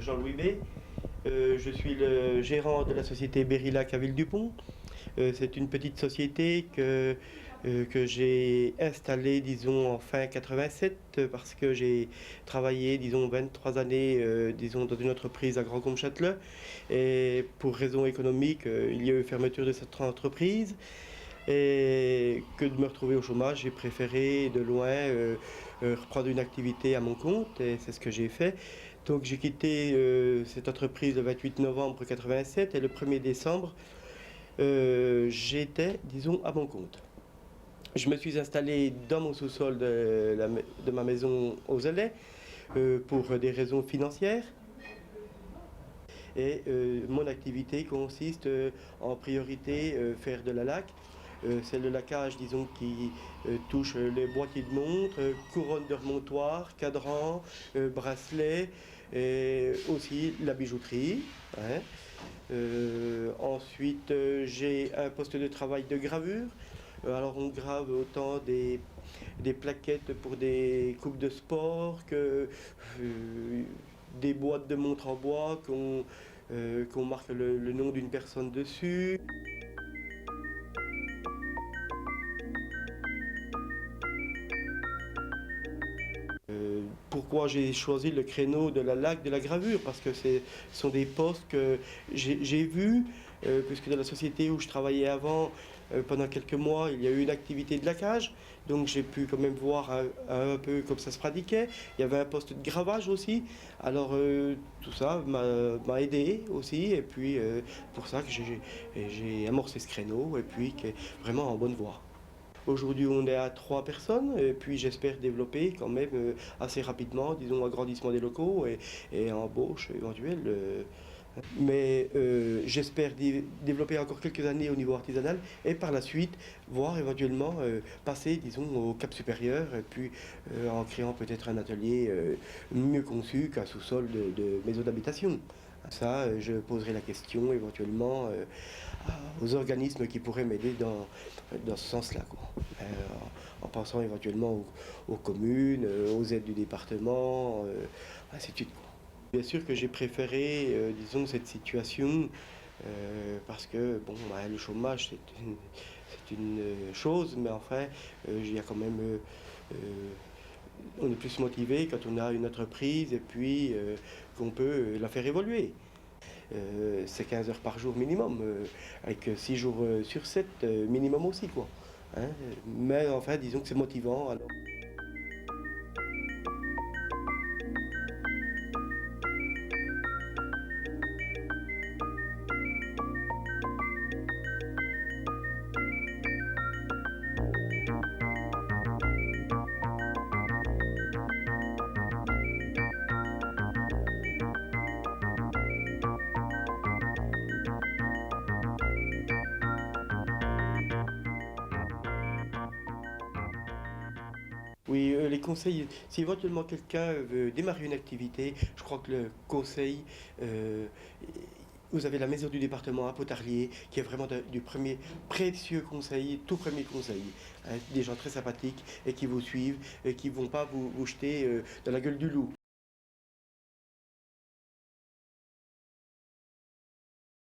Jean-Louis B. Je suis le gérant de la société Berrylac à Ville-du-Pont. C'est une petite société que j'ai installée, disons, en fin 87 parce que j'ai travaillé, disons, 23 années, disons, dans une entreprise à Grand-Combe-Châtelet. Et pour raisons économiques, il y a eu fermeture de cette entreprise. Et que de me retrouver au chômage, j'ai préféré de loin reprendre une activité à mon compte et c'est ce que j'ai fait. Donc j'ai quitté cette entreprise le 28 novembre 87 et le 1er décembre, j'étais, disons, à mon compte. Je me suis installé dans mon sous-sol de ma maison aux Aulets pour des raisons financières. Et mon activité consiste en priorité faire de la laque. C'est le laquage, disons, qui touche les boîtiers de montres, couronne de remontoir, cadran, bracelets, et aussi la bijouterie. Hein. Ensuite, j'ai un poste de travail de gravure. Alors on grave autant des plaquettes pour des coupes de sport que des boîtes de montres en bois qu'on marque le nom d'une personne dessus. Pourquoi j'ai choisi le créneau de la laque, de la gravure? Parce que ce sont des postes que j'ai vus, puisque dans la société où je travaillais avant, pendant quelques mois, il y a eu une activité de laquage, donc j'ai pu quand même voir un peu comme ça se pratiquait. Il y avait un poste de gravage aussi, alors tout ça m'a aidé aussi, et puis pour ça que j'ai amorcé ce créneau, et puis qui est vraiment en bonne voie. Aujourd'hui, on est à 3 personnes, et puis j'espère développer quand même assez rapidement, disons, agrandissement des locaux et embauche éventuelle. Mais j'espère développer encore quelques années au niveau artisanal et par la suite voir éventuellement passer, disons, au cap supérieur et puis en créant peut-être un atelier mieux conçu qu'un sous-sol de maison d'habitation. Ça, je poserai la question éventuellement aux organismes qui pourraient m'aider dans ce sens-là, quoi. En pensant éventuellement aux communes, aux aides du département, ainsi de suite, quoi. Bien sûr que j'ai préféré, disons, cette situation parce que bon, bah, le chômage c'est une chose, mais enfin, il y a quand même, on est plus motivé quand on a une entreprise et puis qu'on peut la faire évoluer. C'est 15 heures par jour minimum, avec 6 jours sur 7 minimum aussi, quoi. Hein. Mais enfin, disons que c'est motivant. Alors. Oui, les conseils, si éventuellement quelqu'un veut démarrer une activité, je crois que le conseil, euh, vous avez la maison du département à Potarlier, qui est vraiment du premier précieux conseil, tout premier conseil. Hein, des gens très sympathiques et qui vous suivent et qui ne vont pas vous jeter dans la gueule du loup.